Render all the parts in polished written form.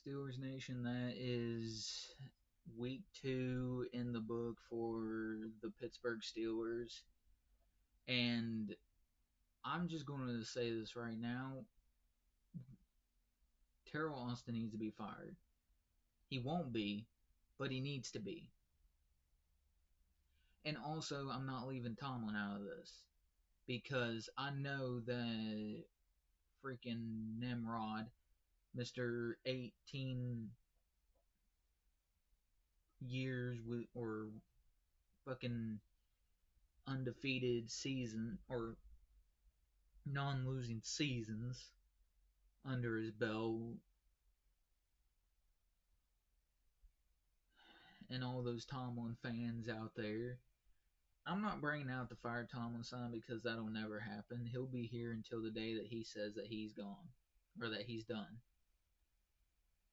Steelers Nation, that is week 2 in the book for the Pittsburgh Steelers. And I'm just going to say this right now. Terrell Austin needs to be fired. He won't be, but he needs to be. And also, I'm not leaving Tomlin out of this because I know that freaking Nimrod, Mr. 18 years with, or fucking undefeated season or non-losing seasons under his belt, and all those Tomlin fans out there. I'm not bringing out the fire Tomlin sign because that'll never happen. He'll be here until the day that he says that he's gone or that he's done.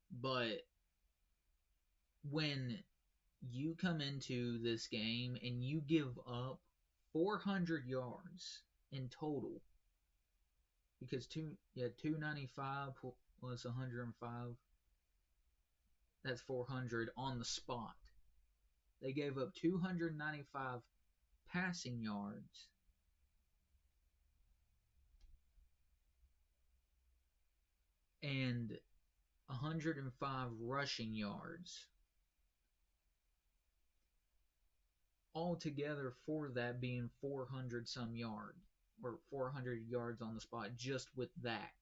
But when you come into this game and you give up 400 yards in total, because 295 plus 105, that's 400 on the spot. They gave up 295 passing yards and 105 rushing yards. Altogether, for that being 400 some yards, or 400 yards on the spot, just with that.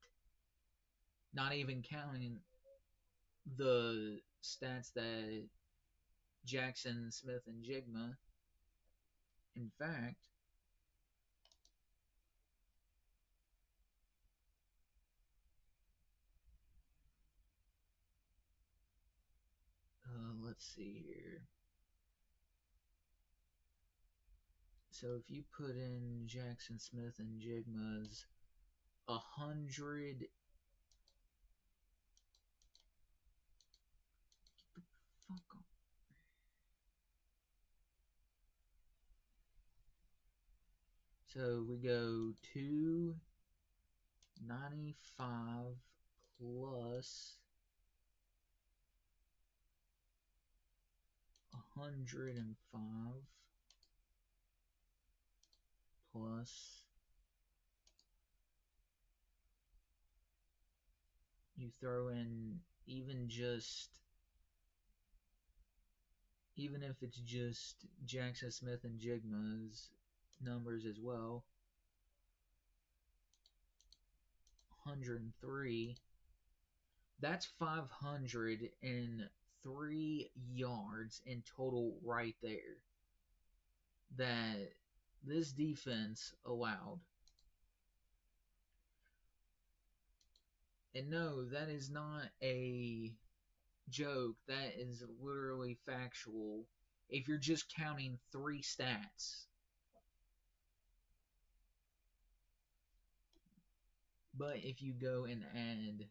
Not even counting the stats that Jackson, Smith, and Jigma. In fact, let's see here. So if you put in Jackson, Smith, and Jigma's 100. Get the fuck on. So we go 295 plus 105 plus you throw in even if it's just Jackson, Smith, and Jigma's numbers as well, 103, that's 503 yards in total right there that this defense allowed. And no, that is not a joke. That is literally factual if you're just counting 3 stats. But if you go and add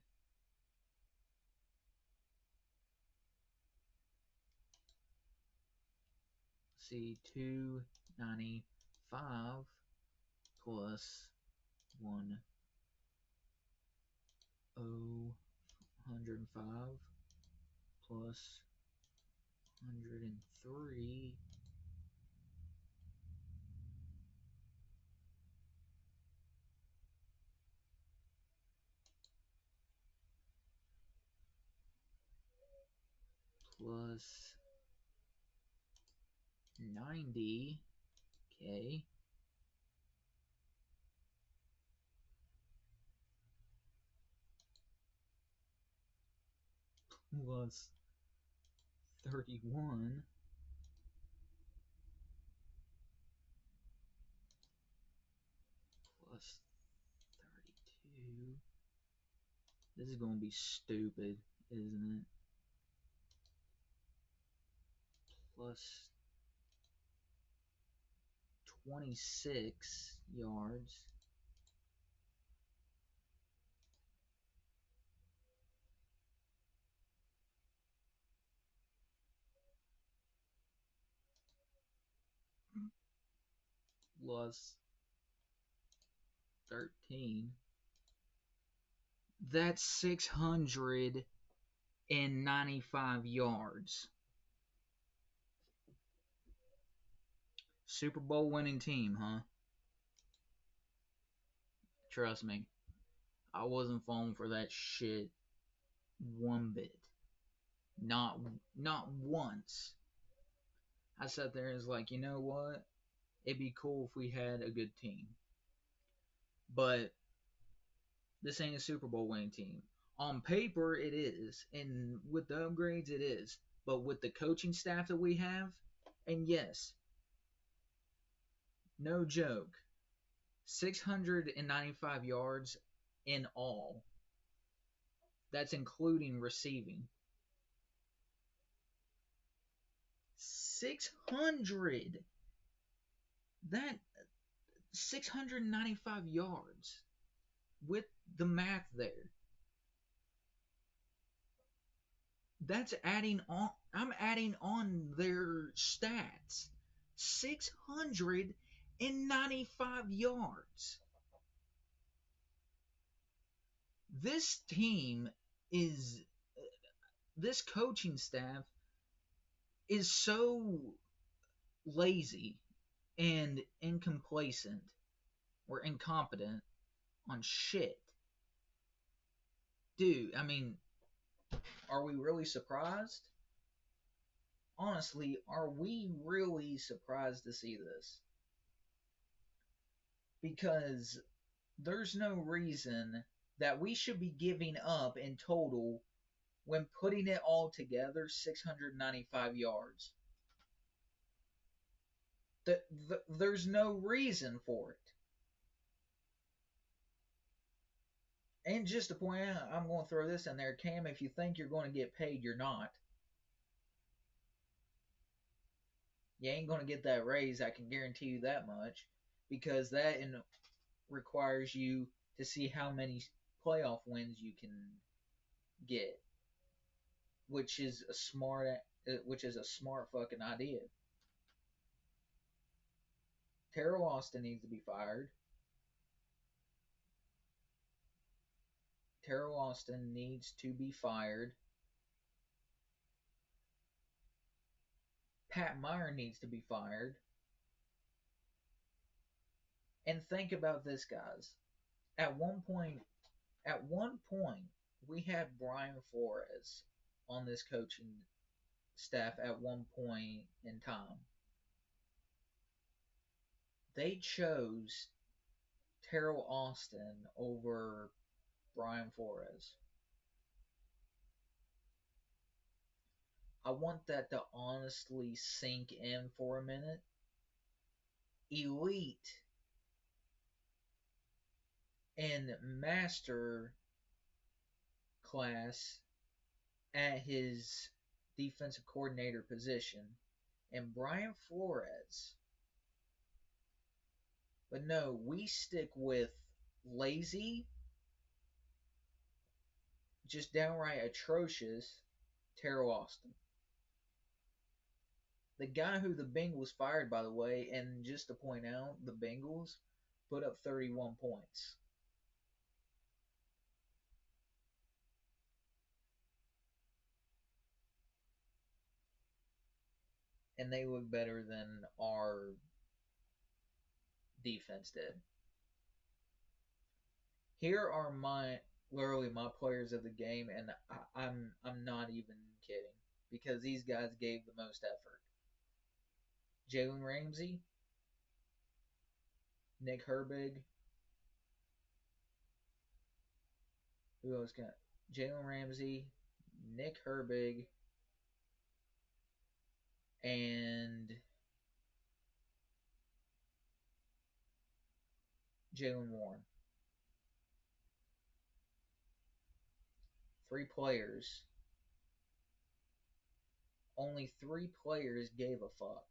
see 295 plus 105 plus 103 plus 90, okay, plus 31 plus 32. This is going to be stupid, isn't it? Plus 26 yards. Plus 13. That's 600 and 95 yards. Super Bowl winning team, huh? Trust me, I wasn't falling for that shit one bit. Not not once. I sat there and was like, you know what? It'd be cool if we had a good team. But this ain't a Super Bowl winning team. On paper, it is. And with the upgrades, it is. But with the coaching staff that we have, and yes, no joke, 695 yards in all. That's including receiving. 600. That 695 yards with the math there. That's adding on. I'm adding on their stats. 695 yards. This team is. This coaching staff is so lazy and incomplacent or incompetent on shit. Dude, I mean, are we really surprised? Honestly, are we really surprised to see this? Because there's no reason that we should be giving up in total when putting it all together 695 yards. There's no reason for it. And just to point out, I'm going to throw this in there, Cam, if you think you're going to get paid, you're not. You ain't going to get that raise, I can guarantee you that much, because that requires you to see how many playoff wins you can get, which is a smart fucking idea. Terrell Austin needs to be fired. Terrell Austin needs to be fired. Pat Meyer needs to be fired. And think about this, guys. At one point, we had Brian Flores on this coaching staff at one point in time. They chose Terrell Austin over Brian Flores. I want that to honestly sink in for a minute. Elite and master class at his defensive coordinator position, and Brian Flores. But no, we stick with lazy, just downright atrocious Terrell Austin. The guy who the Bengals fired, by the way, and just to point out, the Bengals put up 31 points. And they look better than our defense did. Here are literally my players of the game, and I'm not even kidding, because these guys gave the most effort. Jalen Ramsey, Nick Herbig, who else got? Jalen Ramsey, Nick Herbig, and Jalen Warren. 3 players. Only 3 players gave a fuck.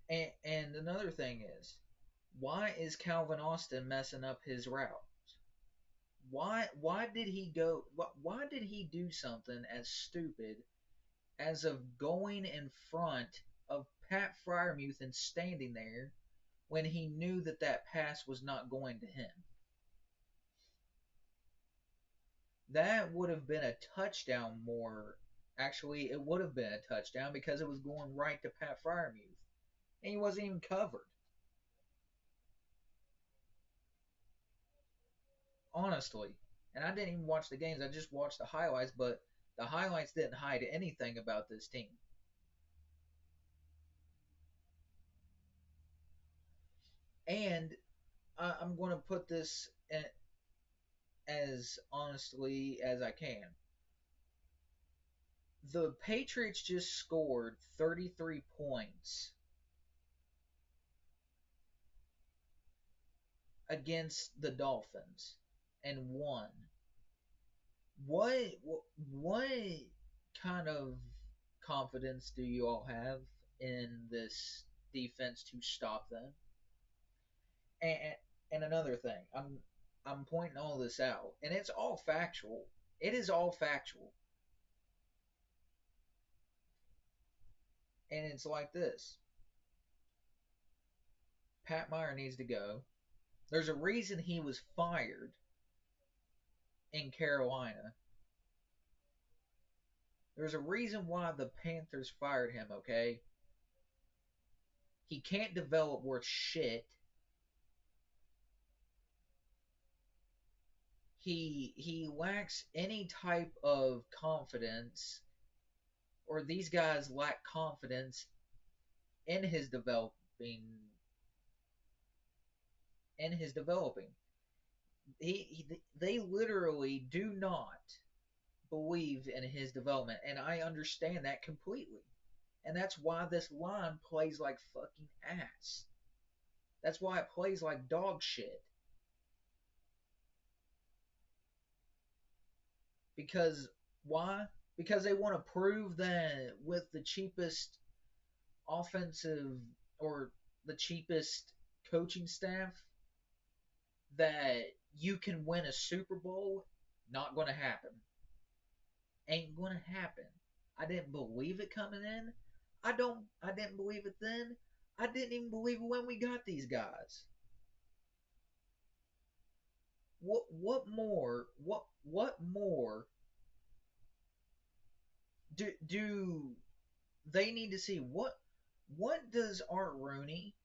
And another thing is, why is Calvin Austin messing up his routes? Why did he do something as stupid as of going in front of Pat Freiermuth and standing there when he knew that pass was not going to him? That would have been a touchdown more. Actually, it would have been a touchdown because it was going right to Pat Fryermuth. And he wasn't even covered. Honestly. And I didn't even watch the games. I just watched the highlights, but the highlights didn't hide anything about this team. And I'm going to put this in, as honestly as I can. The Patriots just scored 33 points against the Dolphins and won. What kind of confidence do you all have in this defense to stop them? And and another thing, I'm pointing all this out, and it's all factual. It is all factual, and it's like this: Pat Meyer needs to go. There's a reason he was fired in Carolina. There's a reason why the Panthers fired him. Okay, he can't develop worth shit. He lacks any type of confidence, or these guys lack confidence in his developing. They literally do not believe in his development, and I understand that completely. And that's why this line plays like fucking ass. That's why it plays like dog shit. Because why? Because they want to prove that with the cheapest offensive or the cheapest coaching staff that you can win a Super Bowl. Not going to happen. Ain't going to happen. I didn't believe it coming in. I didn't believe it then. I didn't even believe it when we got these guys. What more do they need to see? What does Art Rooney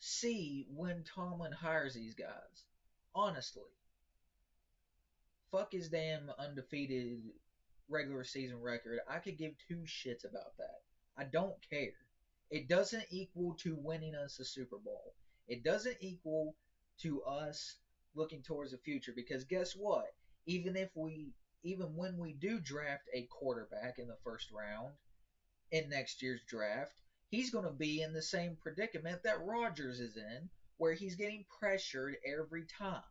see when Tomlin hires these guys? Honestly, fuck his damn undefeated regular season record. I could give two shits about that. I don't care. It doesn't equal to winning us a Super Bowl. It doesn't equal to us looking towards the future because guess what? Even if we even when we do draft a quarterback in the first round in next year's draft, he's going to be in the same predicament that Rodgers is in where he's getting pressured every time.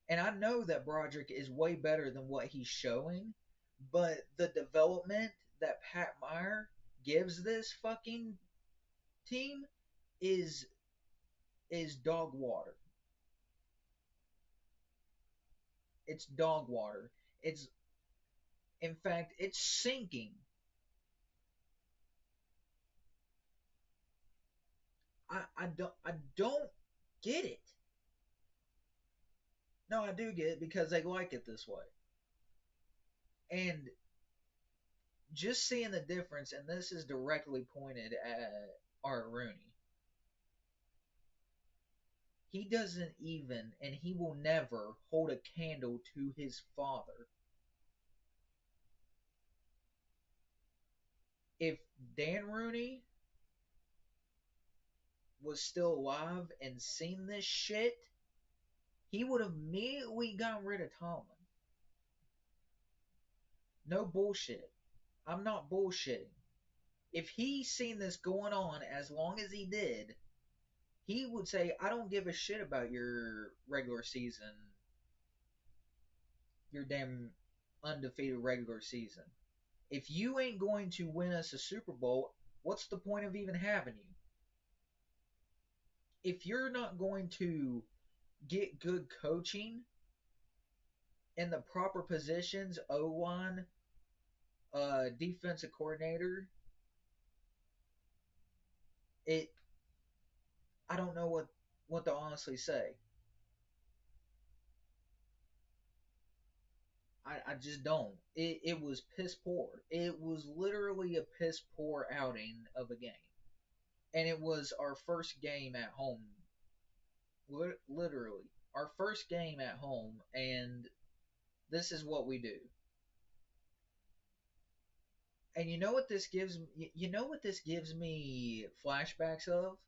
And I know that Broderick is way better than what he's showing, but the development that Pat Meyer gives this fucking team is is dog water. It's dog water. It's in fact it's sinking. I don't get it. No, I do get it because they like it this way. And just seeing the difference, and this is directly pointed at Art Rooney. He doesn't even, and he will never hold a candle to his father. If Dan Rooney was still alive and seen this shit, he would have immediately gotten rid of Tomlin. No bullshit. I'm not bullshitting. If he seen this going on as long as he did, he would say, I don't give a shit about your regular season, your damn undefeated regular season. If you ain't going to win us a Super Bowl, what's the point of even having you? If you're not going to get good coaching in the proper positions, O line, defensive coordinator, it I don't know what to honestly say. I just don't. It was piss poor. It was literally a piss poor outing of a game. And it was our first game at home. Literally. Our first game at home, and this is what we do. And you know what this gives me? You know what this gives me flashbacks of?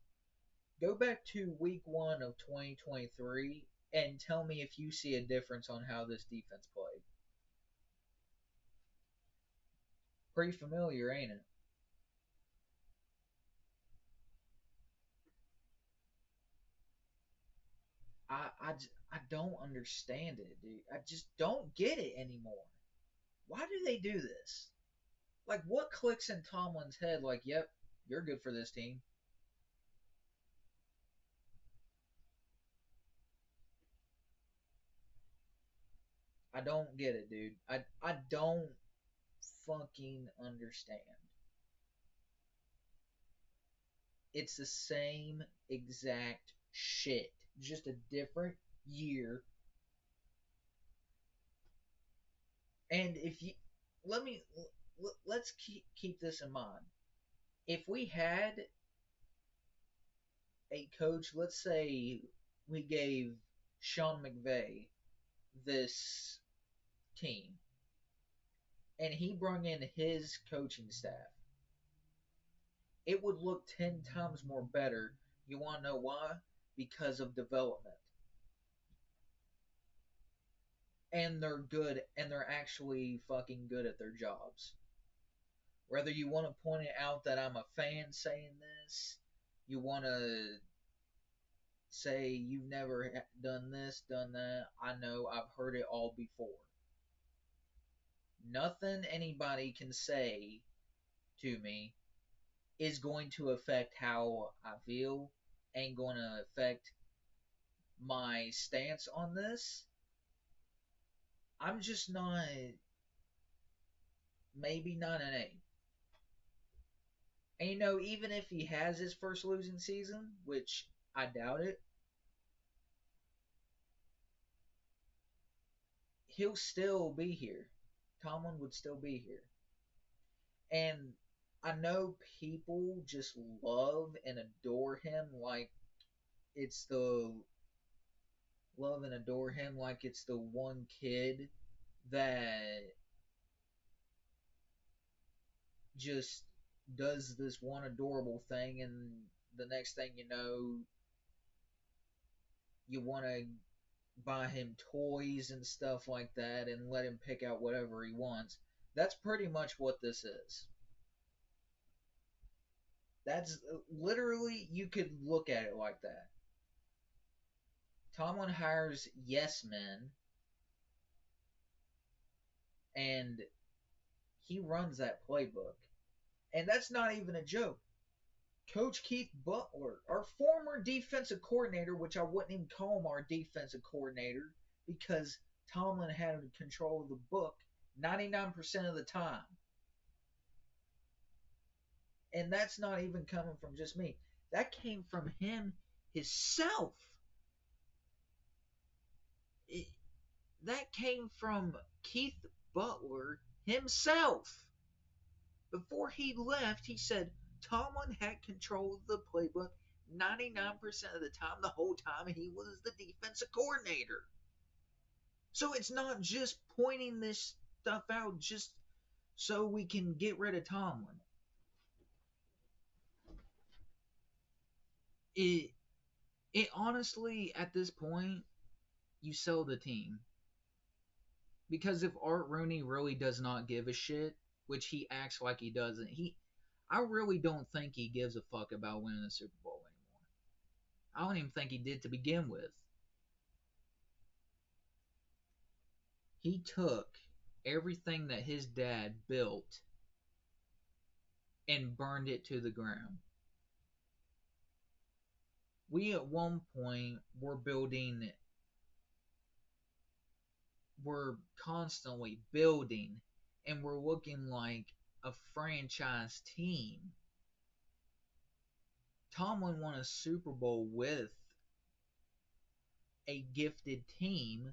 Go back to week 1 of 2023 and tell me if you see a difference on how this defense played. Pretty familiar, ain't it? I don't understand it, dude. I just don't get it anymore. Why do they do this? Like, what clicks in Tomlin's head? Like, yep, you're good for this team. I don't get it, dude. I don't fucking understand. It's the same exact shit, just a different year. And if you let me let's keep this in mind. If we had a coach, let's say we gave Sean McVay this team and he brought in his coaching staff, it would look 10 times more better. You want to know why? Because of development. And they're good, and they're actually fucking good at their jobs. Whether you want to point it out that I'm a fan saying this, you want to say you've never done this, done that, I know I've heard it all before. Nothing anybody can say to me is going to affect how I feel, ain't going to affect my stance on this. I'm just not, maybe not an A. And even if he has his first losing season, which I doubt it, he'll still be here. Tomlin would still be here. And I know people just love and adore him like it's the love and adore him like it's the one kid that just does this one adorable thing, and the next thing you know, you want to buy him toys and stuff like that and let him pick out whatever he wants. That's pretty much what this is. That's literally, you could look at it like that. Tomlin hires yes men, and he runs that playbook. And that's not even a joke. Coach Keith Butler, our former defensive coordinator, which I wouldn't even call him our defensive coordinator because Tomlin had control of the book 99% of the time. And that's not even coming from just me. That came from him himself. That came from Keith Butler himself. Before he left, he said Tomlin had control of the playbook 99% of the time, the whole time he was the defensive coordinator. So it's not just pointing this stuff out just so we can get rid of Tomlin. It honestly, at this point, you sell the team. Because if Art Rooney really does not give a shit, which he acts like he doesn't, I really don't think he gives a fuck about winning the Super Bowl anymore. I don't even think he did to begin with. He took everything that his dad built and burned it to the ground. We at one point we're constantly building, and we're looking like a franchise team. Tomlin won a Super Bowl with a gifted team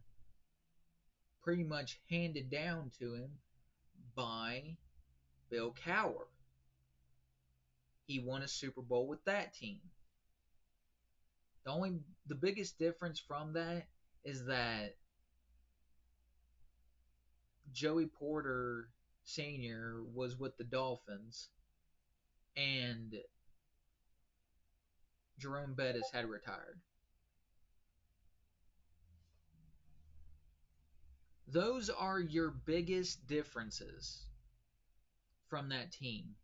pretty much handed down to him by Bill Cowher. He won a Super Bowl with that team. The biggest difference from that is that Joey Porter Sr. was with the Dolphins and Jerome Bettis had retired. Those are your biggest differences from that team.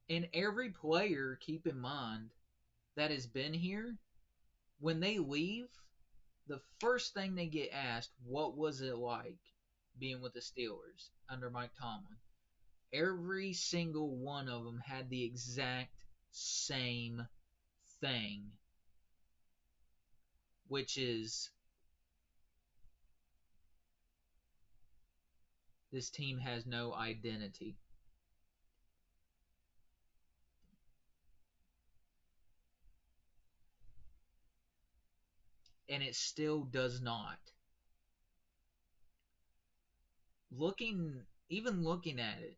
And every player, keep in mind, that has been here, when they leave, the first thing they get asked, what was it like being with the Steelers under Mike Tomlin? Every single one of them had the exact same thing, which is this team has no identity. And it still does not. Even looking at it,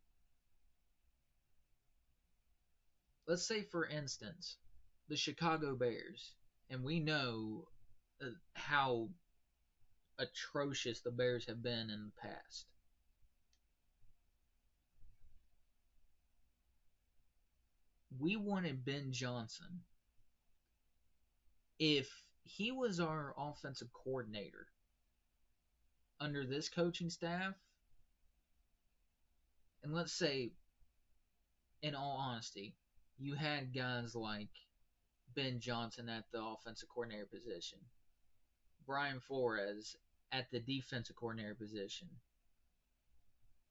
let's say for instance, the Chicago Bears, and we know how atrocious the Bears have been in the past. We wanted Ben Johnson. If he was our offensive coordinator under this coaching staff, and let's say, in all honesty, you had guys like Ben Johnson at the offensive coordinator position, Brian Flores at the defensive coordinator position,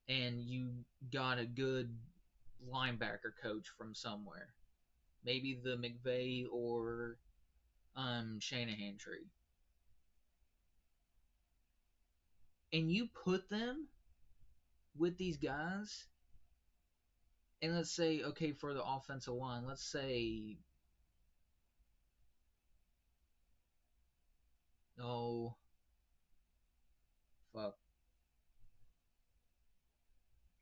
and you got a good linebacker coach from somewhere, maybe the McVay or Shanahan tree, and you put them with these guys, and let's say, okay, for the offensive line, let's say, oh, fuck.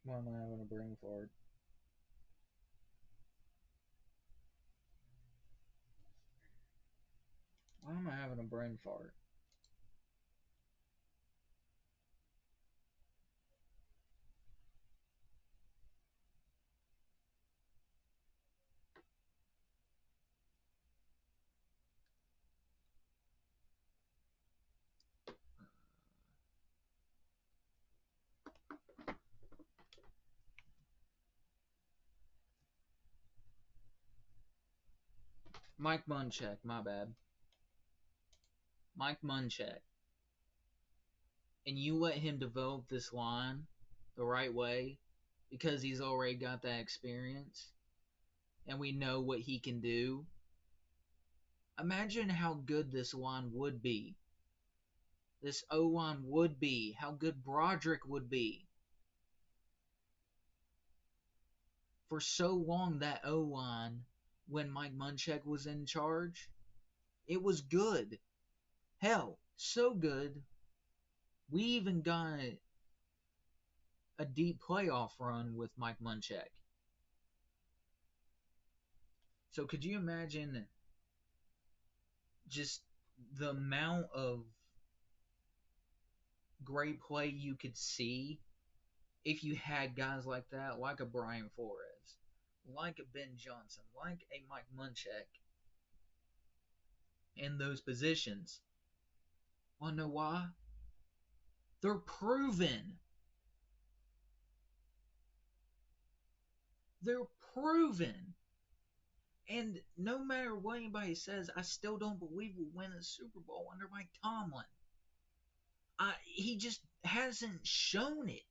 Why am I having a brain fart? Why am I having a brain fart? Mike Munchak, my bad. Mike Munchak. And you let him develop this line the right way because he's already got that experience and we know what he can do. Imagine how good this line would be. This O-line would be. How good Broderick would be. For so long, that O-line, when Mike Munchak was in charge, it was good. Hell, so good, we even got a deep playoff run with Mike Munchak. So could you imagine just the amount of great play you could see if you had guys like that, like a Brian Flores, like a Ben Johnson, like a Mike Munchak in those positions? Wanna know why? They're proven. They're proven. And no matter what anybody says, I still don't believe we'll win a Super Bowl under Mike Tomlin. He just hasn't shown it.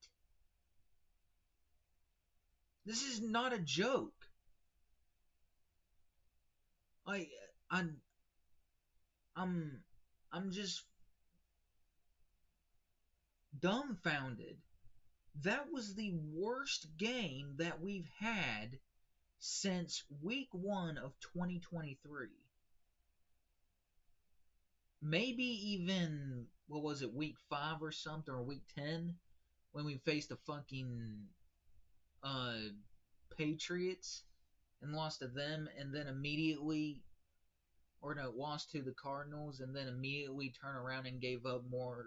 This is not a joke. Like, I'm just dumbfounded. That was the worst game that we've had since week 1 of 2023. maybe even, what was it, week 5 or something, or week 10, when we faced the fucking uh, Patriots and lost to them, and then immediately, or no, lost to the Cardinals, and then immediately turned around and gave up more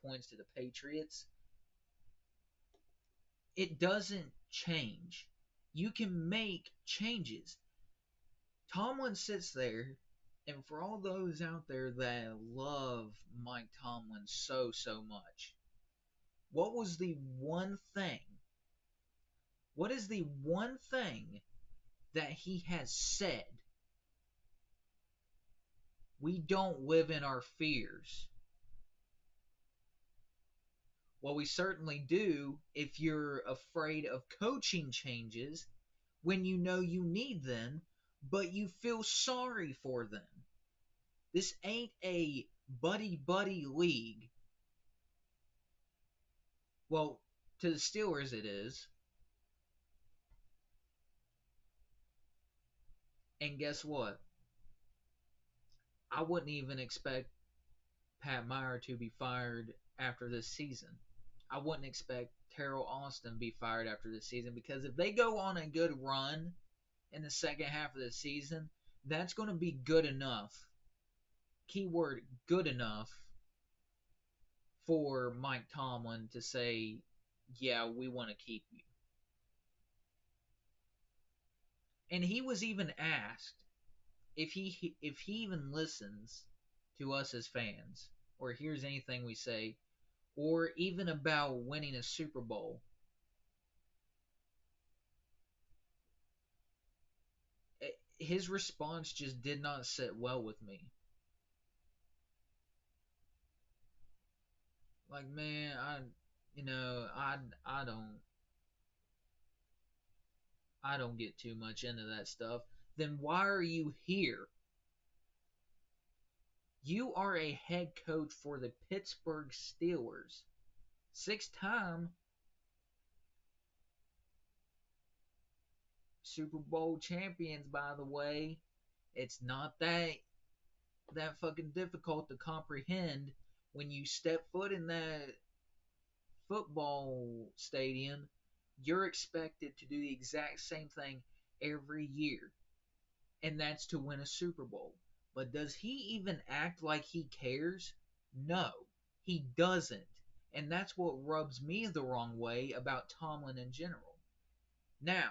points to the Patriots. It doesn't change. You can make changes. Tomlin sits there, and for all those out there that love Mike Tomlin so much, what was the one thing? What is the one thing that he has said? We don't live in our fears. Well, we certainly do if you're afraid of coaching changes when you know you need them, but you feel sorry for them. This ain't a buddy-buddy league. Well, to the Steelers it is. And guess what? I wouldn't even expect Pat Meyer to be fired after this season. I wouldn't expect Terrell Austin to be fired after this season, because if they go on a good run in the second half of the season, that's going to be good enough. Keyword, good enough for Mike Tomlin to say, yeah, we want to keep you. And he was even asked if he even listens to us as fans, or hears anything we say, or even about winning a Super Bowl. His response just did not sit well with me. Like, man, I don't get too much into that stuff. Then why are you here? You are a head coach for the Pittsburgh Steelers. 6-time Super Bowl champions, by the way. It's not that fucking difficult to comprehend when you step foot in that football stadium. You're expected to do the exact same thing every year, and that's to win a Super Bowl. But does he even act like he cares? No, he doesn't. And that's what rubs me the wrong way about Tomlin in general. Now,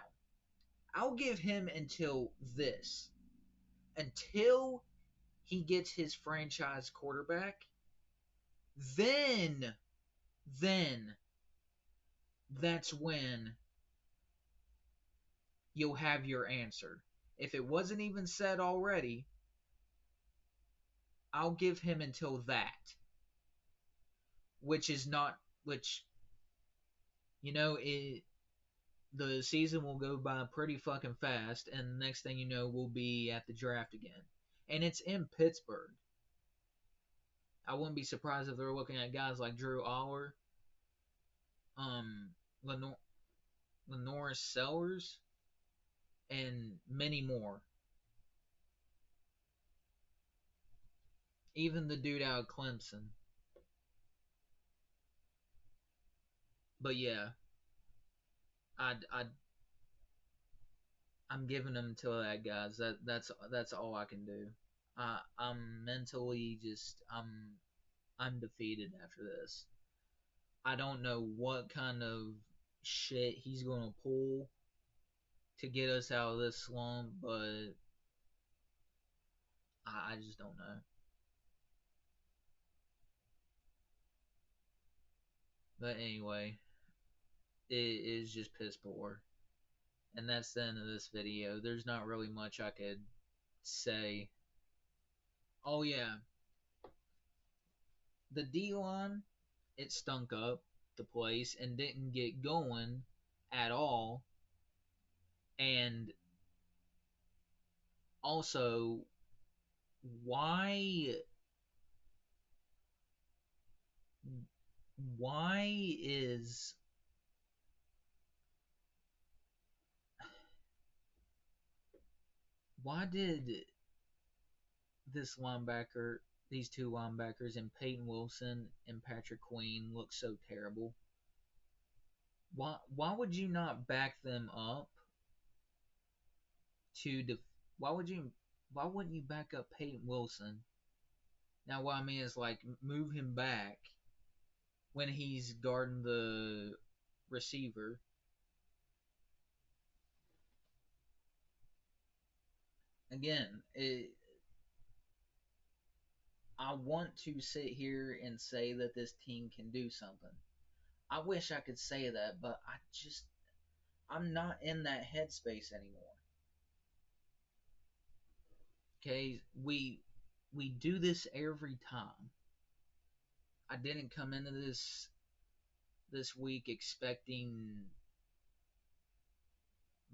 I'll give him until this. Until he gets his franchise quarterback, then that's when you'll have your answer. If it wasn't even said already, I'll give him until that. Which, the season will go by pretty fucking fast, and the next thing you know, we'll be at the draft again. And it's in Pittsburgh. I wouldn't be surprised if they're looking at guys like Drew Aller, Lenore Sellers, and many more. Even the dude out of Clemson. But yeah, I'm giving them to that, guys. That's all I can do. I'm mentally I'm defeated after this. I don't know what kind of shit he's gonna pull to get us out of this slump, but I just don't know. But anyway, it is just piss poor. And that's the end of this video. There's not really much I could say. Oh yeah, the D-line, it stunk up the place and didn't get going at all. And also, why is why did this linebacker these two linebackers and Peyton Wilson and Patrick Queen look so terrible. Why would you not back them up to def- why would you why wouldn't you back up Peyton Wilson? Now what I mean is like move him back when he's guarding the receiver. Again, I want to sit here and say that this team can do something. I wish I could say that, but I'm not in that headspace anymore. Okay, we do this every time. I didn't come into this week expecting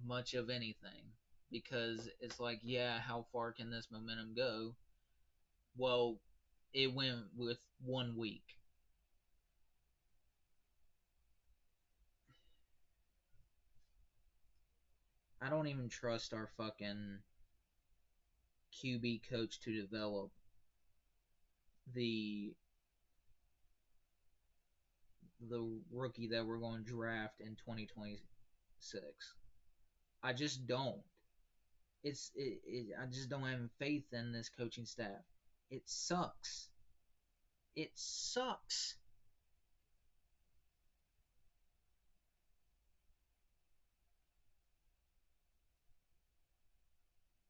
much of anything because it's like, yeah, how far can this momentum go? Well, it went with 1 week. I don't even trust our fucking QB coach to develop the the rookie that we're going to draft in 2026. I just don't. I just don't have faith in this coaching staff. It sucks. It sucks.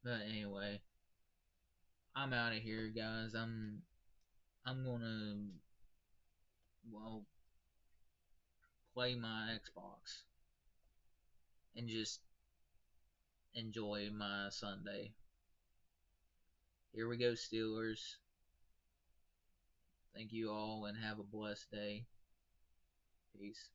But anyway, I'm out of here, guys. I'm gonna well play my Xbox and just enjoy my Sunday. Here we go, Steelers. Thank you all and have a blessed day. Peace.